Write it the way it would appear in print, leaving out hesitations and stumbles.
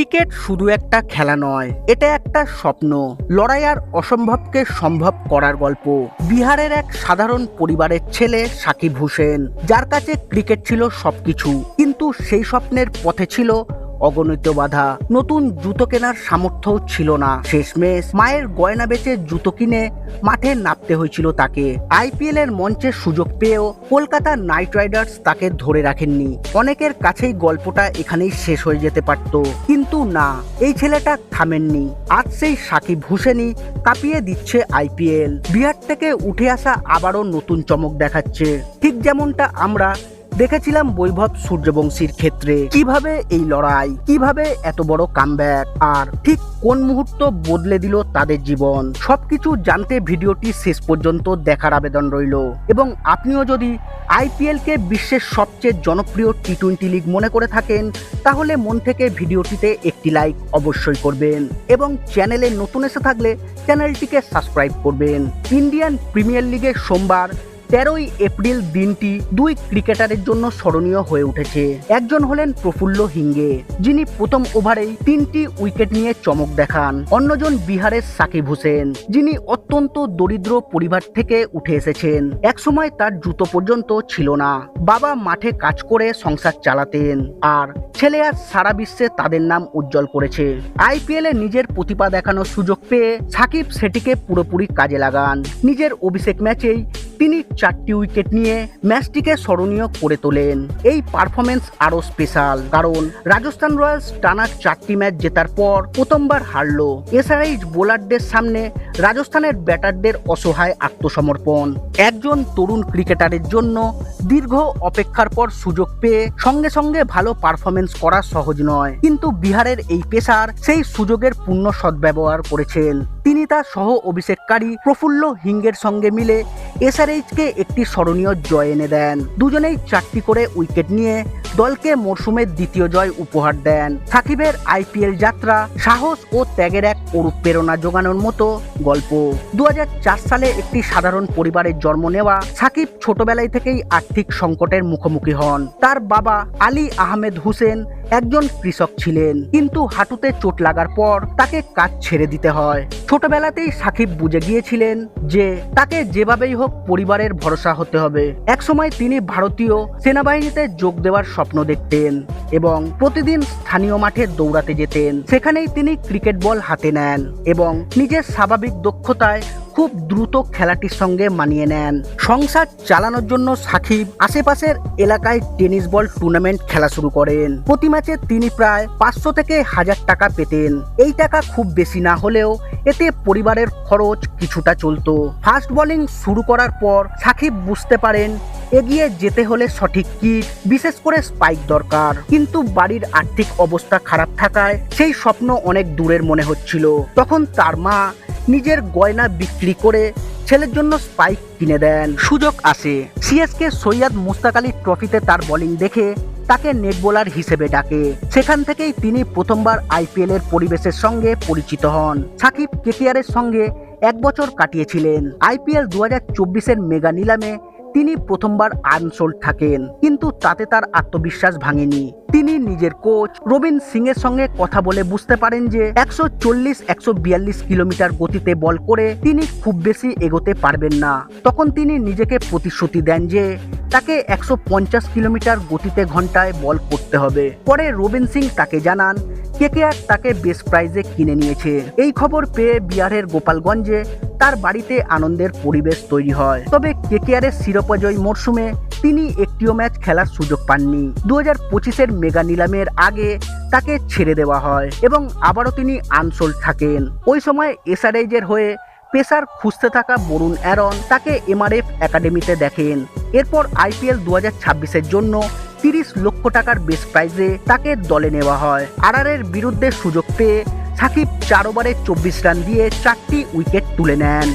Cricket শুধু একটা খেলা নয়, এটা একটা স্বপ্ন, লড়াই আর অসম্ভবকে সম্ভব করার গল্প। বিহারের এক সাধারণ পরিবারের ছেলে সাকিব হোসেন, যার কাছে ক্রিকেট ছিল সবকিছু, কিন্তু সেই স্বপ্নের পথে ছিল অগণিত বাধা। নতুন জুতো কেনার সামর্থ্য ছিল না, শেষমেশ মায়ের গয়না বেচে জুতো কিনে মাঠে নামতে হয়েছিল তাকে। আইপিএল এর মঞ্চে সুযোগ পেয়েও কলকাতা নাইট রাইডার্স তাকে ধরে রাখেননি। অনেকের কাছেই গল্পটা এখানেই শেষ হয়ে যেতে পারত, কিন্তু না, এই ছেলেটা থামেননি। আজ সেই সাকিব হোসেনই কাঁপিয়ে দিচ্ছে আইপিএল। বিহার থেকে উঠে আসা আবারও নতুন চমক দেখাচ্ছে, ঠিক যেমনটা আমরা দেখেছিলাম বৈভব সূর্যবংশীর ক্ষেত্রে। কিভাবে এই লড়াই, কিভাবে এত বড় কামব্যাক, আর ঠিক কোন মুহূর্ত বদলে দিল তাদের জীবন, সবকিছু জানতে ভিডিওটি শেষ পর্যন্ত দেখার আবেদন রইল। এবং আপনিও যদি আইপিএল কে বিশ্বের সবচেয়ে জনপ্রিয় টি-20 লিগ মনে করে থাকেন, তাহলে মন থেকে ভিডিওটিতে একটি লাইক অবশ্যই করবেন এবং চ্যানেলে নতুন এসে থাকলে চ্যানেলটিকে সাবস্ক্রাইব করবেন। ইন্ডিয়ান প্রিমিয়ার লিগের সোমবার 13ই এপ্রিল দিনটি দুই ক্রিকেটারের জন্য স্মরণীয় হয়ে উঠেছে। একজন হলেন প্রফুল্ল হিঙ্গে, যিনি প্রথম ওভারেই 3টি উইকেট নিয়ে চমক দেখান। অন্যজন বিহারের সাকিব হোসেন, যিনি অত্যন্ত দরিদ্র পরিবার থেকে উঠে এসেছেন। একসময় তার জুতো পর্যন্ত ছিল না, বাবা মাঠে কাজ করে সংসার চালাতেন, আর ছেলে আজ সারা বিশ্বে তাদের নাম উজ্জ্বল করেছে। আইপিএল এ নিজের প্রতিভা দেখানোর সুযোগ পেয়ে সাকিব সেটিকে পুরোপুরি কাজে লাগান। নিজের অভিষেক ম্যাচেই তিনি 4টি উইকেট নিয়ে ম্যাচটিকে স্মরণীয় করে তোলেন। এই পারফরমেন্স আরও স্পেশাল কারণ রাজস্থান রয়্যালস টানা 4টি ম্যাচ জেতার পর প্রথমবার হারল। এসআরএইচ বোলারদের সামনে রাজস্থানের ব্যাটারদের অসহায় আত্মসমর্পণ। একজন তরুণ ক্রিকেটারের জন্য দীর্ঘ অপেক্ষার পর সুযোগ পেয়ে সঙ্গে সঙ্গে ভালো পারফরমেন্স করা সহজ নয়, কিন্তু বিহারের এই পেসার সেই সুযোগের পূর্ণ সদ্ব্যবহার করেছেন। তিনি তার সহ অভিষেককারী প্রফুল্ল হিঙ্গের সঙ্গে মিলে এসআরএইচকে একটি স্মরণীয় জয় এনে দেন। দুজনেই 4টি করে উইকেট নিয়ে দলকে মরশুমের দ্বিতীয় জয় উপহার দেন। সাকিবের আইপিএল যাত্রা সাহস ও ত্যাগের এক অনুপ্রেরণা জোগানোর মতো গল্প। 2004 সালে একটি সাধারণ পরিবারের জন্ম নেওয়া সাকিব ছোটবেলায় থেকেই আর্থিক সংকটের মুখোমুখি হন। তার বাবা আলী আহমেদ হোসেন একজন কৃষক ছিলেন, কিন্তু হাঁটুতে চোট লাগার পর তাকে কাজ ছেড়ে দিতে হয়। ছোটবেলাতেই সাকিব বুঝে গিয়েছিলেন যে তাকে যেভাবেই হোক পরিবারের ভরসা হতে হবে। একসময় তিনি ভারতীয় সেনাবাহিনীতে যোগ দেওয়ার স্বপ্ন দেখতেন এবং প্রতিদিন স্থানীয় মাঠে দৌড়াতে যেতেন। সেখানেই তিনি ক্রিকেট বল হাতে নেন এবং নিজের স্বাভাবিক দক্ষতায় খুব দ্রুত খেলাটির সঙ্গে মানিয়ে নেন। সংসার চালানোর জন্য সাকিব আশেপাশের এলাকায় টেনিস বল টুর্নামেন্ট খেলা শুরু করেন। প্রতি ম্যাচে তিনি প্রায় 500 থেকে 1000 টাকা পেতেন। এই টাকা খুব বেশি না হলেও এতে পরিবারের খরচ কিছুটা চলতো। ফাস্ট বোলিং শুরু করার পর সাকিব বুঝতে পারেন এগিয়ে যেতে হলে সঠিক কিট, বিশেষ করে স্পাইক দরকার, কিন্তু বাড়ির আর্থিক অবস্থা খারাপ থাকায় সেই স্বপ্ন অনেক দূরের মনে হচ্ছিল। তখন তার মা নিজের গয়না বিক্রি করে ছেলের জন্য স্পাইক কিনে দেন। সুযোগ আসে, সিএসকে সৈয়দ মুশতাক আলী ট্রফিতে তার বোলিং দেখে তাকে নেট বোলার হিসেবে ডাকে। সেখান থেকেই তিনি প্রথমবার আইপিএল এর পরিবেশের সঙ্গে পরিচিত হন। সাকিব কেকেআরের সঙ্গে 1 বছর কাটিয়েছিলেন। আইপিএল 2024-এর মেগা নিলামে তিনি প্রথমবার আনসোল্ড থাকেন, কিন্তু তাতে তার আত্মবিশ্বাস ভাঙেনি। তিনি নিজের কোচ রবিন সিং এর সঙ্গে কথা বলে বুঝতে পারেন যে 140-142 কিলোমিটার গতিতে বল করে তিনি খুব বেশি এগোতে পারবেন না। তখন তিনি নিজেকে প্রতিশ্রুতি দেন যে তাকে 150 কিলোমিটার গতিতে ঘন্টায় বল করতে হবে। পরে রবিন সিং তাকে জানান কেকেআর তাকে বেস্ট প্রাইজে কিনে নিয়েছে। এই খবর পেয়ে বিহারের গোপালগঞ্জে তার বাড়িতে আনন্দের পরিবেশ তৈরি হয়। তবে কেকেআরের শিরোপাজয়ী মরশুমে তিনি একটিও ম্যাচ খেলার সুযোগ পাননি। 2025-এর মেগা নিলামের আগে তাকে ছেড়ে দেওয়া হয় এবং আবারও তিনি আনসোল্ড থাকেন। ওই সময় এসআরএইচের হয়ে পেসার খুঁজতে থাকা বরুণ অ্যারন তাকে এমআরএফ একাডেমিতে দেখেন। এরপর আইপিএল 2026-এর জন্য 30 লক্ষ টাকার বেস্ট প্রাইজে তাকে দলে নেওয়া হয়। আরআরের বিরুদ্ধে সুযোগ পেয়ে সাকিব 4 ওভারে 24 রান দিয়ে 4টি উইকেট তুলে নেন।